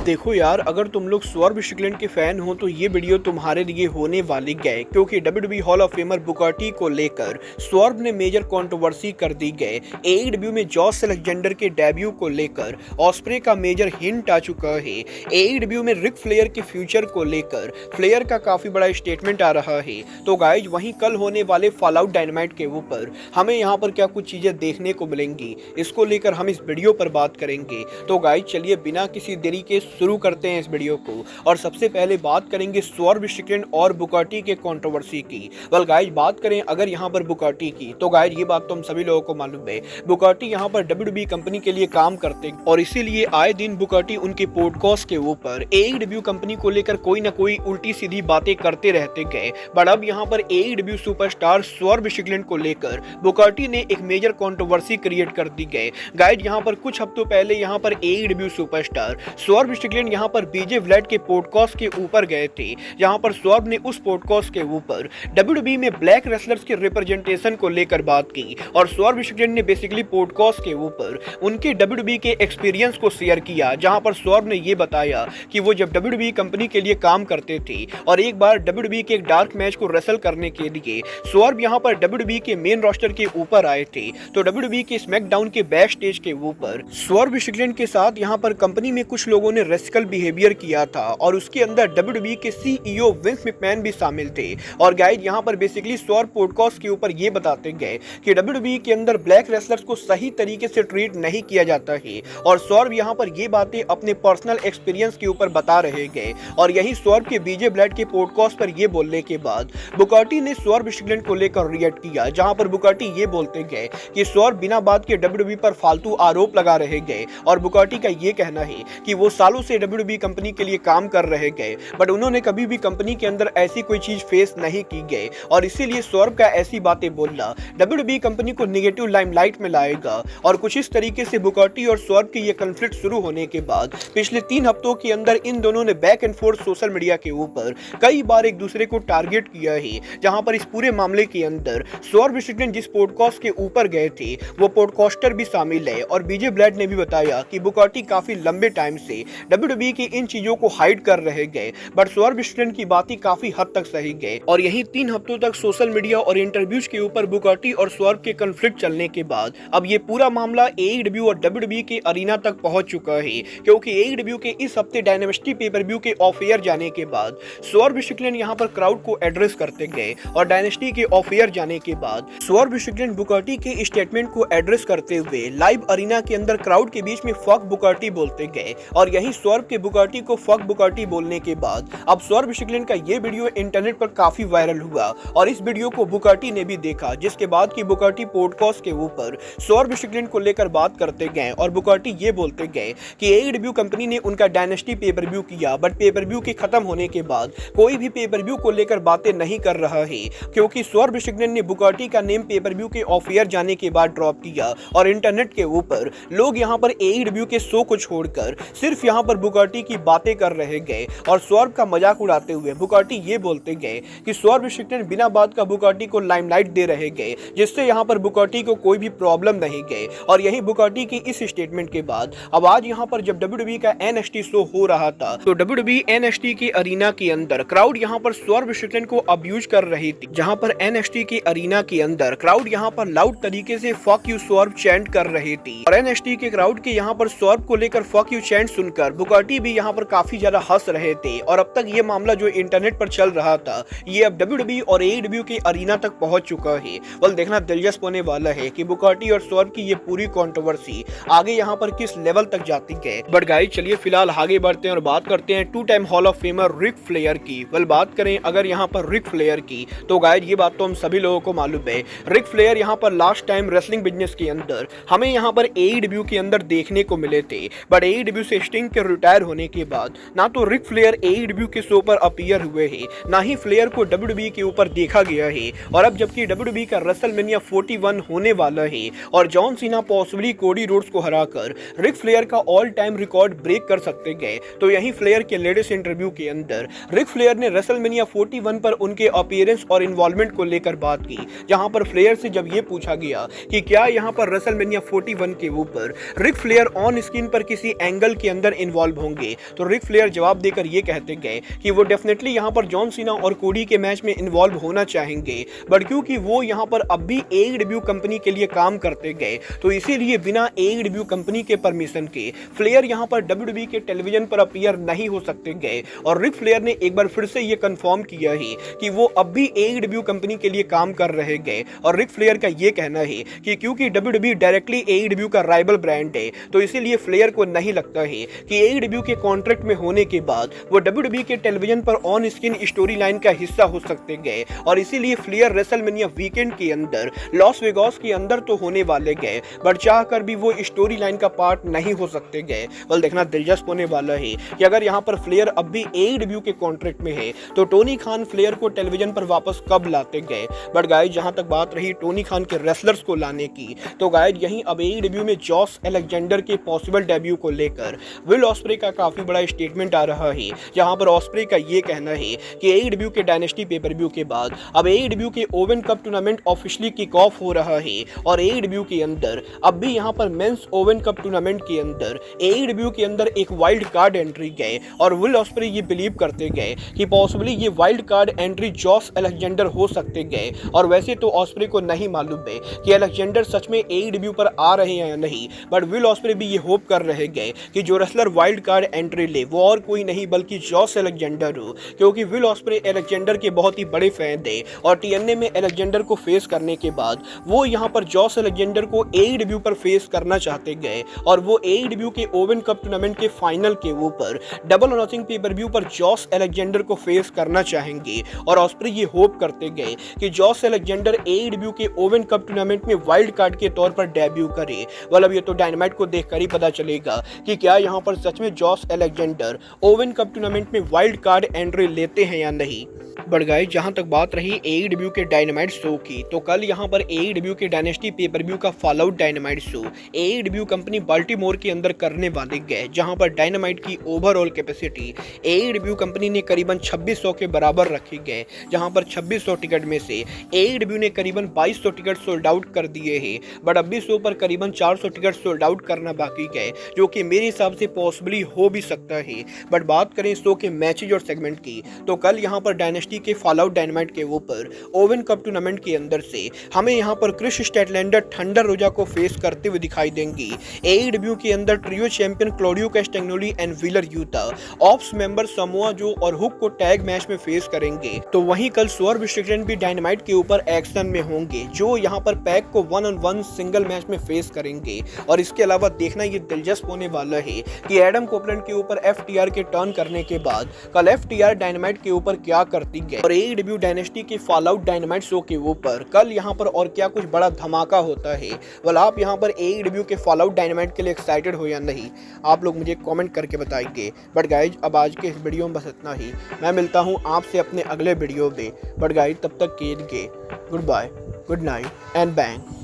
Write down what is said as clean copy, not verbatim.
देखो यार, अगर तुम लोग स्वॉर्ब स्ट्रिकलैंड के फैन हो तो ये वीडियो तुम्हारे लिए होने वाली गए, क्योंकि WWE hall of famer Bugatti को लेकर स्वॉर्ब ने मेजर कंट्रोवर्सी कर दी गए। एईडब्ल्यू में जॉश अलेक्जेंडर के डेब्यू को लेकर ऑस्प्रे का मेजर हिंट आ चुका है। एईडब्ल्यू में रिक फ्लेयर के फ्यूचर को लेकर फ्लेयर का काफी बड़ा स्टेटमेंट आ रहा है। तो गाइज, वहीं कल होने वाले फॉल आउट डायनामाइट के ऊपर हमें यहाँ पर क्या कुछ चीजें देखने को मिलेंगी, इसको लेकर हम इस वीडियो पर बात करेंगे। तो गाइज चलिए बिना किसी देरी के शुरू करते हैं इस वीडियो को। और सबसे पहले बात करेंगे स्वॉर्ब स्ट्रिकलैंड और बुकाटी के कंट्रोवर्सी की। वेल गाइज, बात करें अगर यहाँ पर बुकाटी की, तो गाइज ये बात तो हम सभी लोगों को मालूम है, बुकाटी यहाँ पर डब्ल्यूडब्ल्यूई कंपनी के लिए काम करते हैं और इसीलिए आए दिन बुकाटी उनके पॉडकास्ट के ऊपर एईडब्ल्यू कंपनी को लेकर कोई ना कोई उल्टी सीधी बातें करते रहते गए। बट अब यहाँ पर एईडब्ल्यू सुपरस्टार स्वॉर्ब स्ट्रिकलैंड को लेकर बुकाटी ने एक मेजर कंट्रोवर्सी क्रिएट कर दी गए। गाइज यहाँ पर कुछ हफ्तों पहले यहाँ पर एईडब्ल्यू सुपरस्टार स्वॉर्ब स्ट्रिकलैंड यहाँ पर बीजे व्लाड के पॉडकास्ट के ऊपर गए थे। यहाँ पर स्वॉर्ब ने उस पॉडकास्ट के ऊपर डब्ल्यूडब्ल्यूई में ब्लैक रेसलर्स के रिप्रेजेंटेशन को लेकर बात की और स्वॉर्ब स्ट्रिकलैंड ने बेसिकली पॉडकास्ट के ऊपर उनके डब्ल्यूडब्ल्यूई के एक्सपीरियंस को शेयर किया, जहाँ पर स्वॉर्ब ने ये बताया कि वो जब डब्ल्यूडब्ल्यूई कंपनी के लिए काम करते थे और एक बार डब्ल्यूडब्ल्यूई के एक डार्क मैच को रेसल करने के लिए स्वॉर्ब यहाँ पर डब्ल्यूडब्ल्यूई के मेन रोस्टर के ऊपर आए थे। तो डब्ल्यूडब्ल्यूई के स्मैकडाउन के बैक स्टेज के ऊपर स्वॉर्ब स्ट्रिकलैंड के साथ यहाँ पर कंपनी में कुछ लोगों ने रेसिकल बिहेवियर किया था और उसके अंदर डब्ल्यूडब्ल्यूई के सीईओ विंस मैकमैन भी शामिल थे। और गाइड यहाँ पर बेसिकली स्वॉर्ब पॉडकास्ट के ऊपर ये बताते गए कि डब्ल्यूडब्ल्यूई के अंदर ब्लैक रेसलर्स को सही तरीके से ट्रीट नहीं किया जाता है और स्वॉर्ब यहाँ पर ये बातें अपने पर्सनल एक्सपीरियंस के ऊपर बता रहे गए। और यही स्वॉर्ब के बीजे ब्लैड के पॉडकास्ट पर ये बोलने के बाद बुकाटी ने स्वॉर्ब स्ट्रिकलैंड को लेकर रिएक्ट किया, जहां पर बुकाटी ये बोलते गए कि स्वॉर्ब बिना बात के डब्ल्यूडब्ल्यूई पर फालतू आरोप लगा रहे गए। और बुकाटी का ये कहना है कि वो सालों से डब्ल्यूडब्ल्यूई कंपनी के लिए काम कर रहे गए, बट उन्होंने कभी भी कंपनी के अंदर ऐसी कोई चीज फेस नहीं की गई और इसीलिए स्वॉर्ब का ऐसी बातें बोलना डब्ल्यूडब्ल्यूई कंपनी को नेगेटिव लाइमलाइट में लाएगा। और कुछ इस तरीके से बुकाटी और स्वॉर्ब की ये कॉन्फ्लिक्ट शुरू होने के बाद पिछले 3 हफ्तों के अंदर इन दोनों ने back and fourth social media के ऊपर कई बार एक दूसरे को टारगेट किया है, जहां पर इस पूरे मामले के अंदर स्वॉर्ब स्ट्रिकलैंड जिस पॉडकास्ट के ऊपर गए थे वो पॉडकास्टर भी शामिल है। और बीजे ब्लैड ने भी बताया कि बुकाटी काफी लंबे टाइम से डब्ल्यूडब्ल्यूई की इन चीजों को हाइड कर रहे गए, बट स्वॉर्ब स्ट्रिकलैंड की बातें काफी हद तक सही गए। और यही 3 हफ्तों तक सोशल मीडिया और इंटरव्यूज के ऊपर बुकाटी और स्वॉर्ब के कॉन्फ्लिक्ट चलने के बाद अब ये पूरा मामला एईडब्ल्यू और डब्ल्यूडब्ल्यूई के अरीना तक पहुंच चुका है, क्योंकि एईडब्ल्यू के इस हफ्ते डायनामिटी पेपर-व्यू के ऑफ एयर जाने के बाद स्वॉर्ब स्ट्रिकलैंड यहां पर क्राउड को एड्रेस करते गए और डायनेस्टी के ऑफ एयर जाने के बाद स्वॉर्ब स्ट्रिकलैंड बुकाटी के स्टेटमेंट को एड्रेस करते हुए लाइव अरीना के अंदर क्राउड के बीच में फक बुकाटी बोलते गए। और यही स्वॉर्ब के बुकाटी को फक बुकाटी बोलने के बाद अब स्वॉर्ब स्ट्रिकलैंड का ये वीडियो इंटरनेट पर काफी वायरल हुआ और इस वीडियो को बुकाटी ने भी देखा, जिसके बाद की बुकाटी पॉडकास्ट के ऊपर स्वॉर्ब स्ट्रिकलैंड को लेकर बात करते गए और बुकाटी ये बोलते गए कि एईडब्ल्यू कंपनी ने उनका डायनेस्टी पेपर व्यू किया, बट पेपर व्यू के खत्म होने के बाद कोई भी पेपर व्यू को लेकर बातें नहीं कर रहा है, क्योंकि स्वॉर्ब स्ट्रिकलैंड ने बुकाटी का नेम पेपर व्यू के ऑफ एयर जाने के बाद ड्रॉप किया और इंटरनेट के ऊपर लोग यहां पर एईडब्ल्यू के शो को छोड़कर सिर्फ यहां पर बुकाटी की बातें कर रहे गए और स्वॉर्ब का मजाक उड़ाते हुए बुकाटी ये बोलते गए कि स्वॉर्ब स्ट्रिकलैंड बिना बात का बुकाटी को लाइमलाइट दे रहे गए, जिससे यहां पर बुकाटी को कोई भी प्रॉब्लम नहीं गए। और यही बुकाटी की इस स्टेटमेंट के बाद अब आज यहां पर जब डब्ल्यूडब्ल्यूई का एनएक्सटी शो हो रहा था तो डब्ल्यूडब्ल्यूई एनएक्सटी के अरीना के अंदर क्राउड यहां पर स्वॉर्ब स्ट्रिकलैंड को अब्यूज कर रही थी, जहां पर एनएक्सटी के अरीना के अंदर क्राउड यहां पर लाउड तरीके से फक यू स्वॉर्ब चैंट कर रही थी। और एनएक्सटी के क्राउड के यहां पर स्वॉर्ब को लेकर फक यू चैंट सुनकर बुकाटी भी यहां पर काफी ज्यादा हंस रहे थे। और अब तक ये मामला जो इंटरनेट पर चल रहा था ये अब डब्ल्यूडब्ल्यूई और एईडब्ल्यू के अरीना तक पहुंच चुका है। वल देखना दिलचस्प होने वाला है कि बुकाटी और स्वॉर्ब की ये पूरी कंट्रोवर्सी आगे यहाँ पर किस लेवल तक जाती है। बट गाइस चलिए फिलहाल आगे बढ़ते हैं और बात करते हैं 2 time hall of famer Ric Flair की। वेल बात करें अगर यहाँ पर रिक फ्लेयर की, तो गाइस ये बात तो हम सभी लोगों को मालूम है, रिक फ्लेयर यहाँ पर लास्ट टाइम रेसलिंग बिजनेस के अंदर हमें यहाँ पर एईडब्ल्यू के अंदर देखने को मिले थे। बट एईडब्ल्यू से स्टिंग के रिटायर होने के बाद ना तो रिक फ्लेयर एईडब्ल्यू के शो पर अपीयर हुए हैं, ना ही फ्लेयर को डब्ल्यूडब्ल्यूई के ऊपर देखा गया है। और अब जबकि डब्ल्यूडब्ल्यूई का रेसलमेनिया 41 होने वाला है और John Cena possibly Cody Rhodes को हराकर रिक फ्लेयर का ऑल टाइम रिकॉर्ड ब्रेक कर सकते गए, तो यही फ्लेयर के लेटेस्ट इंटरव्यू के अंदर रिक फ्लेयर ने रेसलमेनिया 41 पर उनके अपीयरेंस और इन्वॉल्वमेंट को लेकर बात की, जहां पर फ्लेयर से जब ये पूछा गया कि क्या यहां पर रेसलमेनिया 41 के ऊपर रिक फ्लेयर ऑन स्क्रीन पर किसी एंगल के अंदर इन्वॉल्व होंगे, तो रिक फ्लेयर जवाब देकर ये कहते गए कि वो डेफिनेटली यहाँ पर जॉन सीना और कोडी के मैच में इन्वॉल्व होना चाहेंगे, बट क्योंकि वो यहाँ पर अब भी AEW कंपनी के लिए काम करते गए तो इसीलिए बिना AEW कंपनी के परमिशन के फ्लेयर यहाँ पर WWE के टेलीविजन पर अपीयर नहीं हो सकते गए। और रिक फ्लेयर ने एक बार फिर से ये कंफर्म किया है कि वो अब भी AEW कंपनी के लिए काम कर रहे गए। और रिक फ्लेयर का ये कहना है कि क्योंकि WWE डायरेक्टली AEW का राइवल ब्रांड है तो इसीलिए फ्लेयर को नहीं लगता है कि AEW के कॉन्ट्रैक्ट में होने के बाद वो WWE के टेलीविजन पर ऑन स्क्रीन स्टोरी लाइन का हिस्सा हो सकते गए। और इसीलिए फ्लेयर रेसलमेनिया वीकेंड के अंदर लॉस वेगास के अंदर तो होने वाले गए, बट चाहकर भी वो स्टोरी लाइन का पार्ट नहीं हो सकते गए। बल देखना दिलचस्प होने वाला है कि अगर यहाँ पर फ्लेयर अब भी AEW के कॉन्ट्रैक्ट में है तो टोनी खान फ्लेयर को टेलीविजन पर वापस कब लाते गए। बट गाइस जहां तक बात रही टोनी खान के रेसलर्स को लाने की, तो गाइस यहीं अब AEW में जॉस अलेक्जेंडर के पॉसिबल डेब्यू को लेकर विल ऑस्प्रे का काफी बड़ा स्टेटमेंट आ रहा है, जहां पर ऑस्प्रे का ये कहना है कि AEW के डायनेस्टी पेपर व्यू के बाद अब AEW के oven cup tournament officially kick off हो रहा है। और AEW के अंदर अब भी यहाँ पर मेंस ओवन कप टूर्नामेंट के अंदर AEW के अंदर एक वाइल्ड कार्ड एंट्री गए। और विल ऑस्प्रे ये बिलीव करते गए कि पॉसिबली ये wild card entry Jose Alexander हो सकते गए। और वैसे तो ऑस्प्रे को नहीं मालूम है कि अलेक्जेंडर सच में AEW पर आ रहे हैं या नहीं, बट विल ऑस्प्रे भी ये होप कर रहे गए कि जो रेसलर वाइल्ड कार्ड एंट्री ले वो और कोई नहीं बल्कि जॉस अलेक्जेंडर हो, क्योंकि विल ऑस्प्रे अलेक्जेंडर के बहुत ही बड़े फैन थे। और TNA में अलेक्जेंडर को फेस करने के बाद वो यहाँ पर जॉस अलेक्जेंडर को AEW पर फेस करना चाहते गए। और वो AEW के ओवन कप टूर्नामेंट के फाइनल के ऊपर डबल और नथिंग पेपर व्यू पर जॉस अलेक्जेंडर को फेस करना चाहेंगे। और ऑस्प्रे ये होप करते गए कि जॉस अलेक्जेंडर AEW के ओवन कप टूर्नामेंट में वाइल्ड कार्ड के तौर पर डेब्यू करे। मतलब ये तो डायनामाइट को देखकर ही पता चलेगा कि क्या यहाँ पर सच में Jose Alexander Owen cup tournament में वाइल्ड कार्ड एंट्री लेते हैं या नहीं। बट गाइस जहां तक बात रही AEW के डायनामाइट शो की, तो कल यहां पर AEW के डायनेस्टी पेपर व्यू का fallout dynamite show AEW company Baltimore के अंदर करने वाले गए, जहां पर डायनामाइट की ओवरऑल कैपेसिटी AEW कंपनी ने करीबन 2600 के बराबर रखी गए, जहां पर 2600 टिकट में से AEW ने करीबन 2200 टिकट सोल्ड आउट कर दिए हैं। बट अभी शो पर करीबन 400 टिकट सोल्ड आउट करना बाकी गए, जो कि मेरे हिसाब से पॉसिबली हो भी सकता है। बट बात करें शो के मैचेज और सेगमेंट की, तो कल यहां पर डायनेस्टी के फॉलोआउट डायनामाइट के ऊपर ओवन कप टूर्नामेंट के अंदर से हमें यहां पर क्रिस स्टैटलैंडर थंडर रोजा को फेस करते हुए दिखाई देंगी। AEW के अंदर trio champion Claudio Castagnoli and Wheeler Yuta Opps member Samoa Joe और हुक को टैग मैच में फेस करेंगे। तो वहीं कल स्वर्व स्ट्रिकलैंड भी डायनामाइट के ऊपर एक्शन में होंगे, जो यहां पर पैक को 1-on-1 सिंगल मैच में फेस करेंगे। और इसके अलावा देखना ये दिलचस्प होने वाला है कि एडम कोपलैंड के ऊपर FTR के टर्न करने के बाद कल FTR डायनामाइट के ऊपर क्या करती गई और AEW डायनेस्टी के फॉलोआउट डायनामाइट शो के ऊपर कल यहां पर और क्या कुछ बड़ा धमाका होता है। वाल आप यहां पर AEW के फॉलोआउट डायनामाइट के लिए एक्साइटेड हो या नहीं, आप लोग मुझे कमेंट करके बताएंगे। बट गाइज अब आज के इस वीडियो में बस इतना ही, मैं मिलता हूं आपसे अपने अगले वीडियो में। बट गाइज तब तक के लिए goodbye, good night and bang.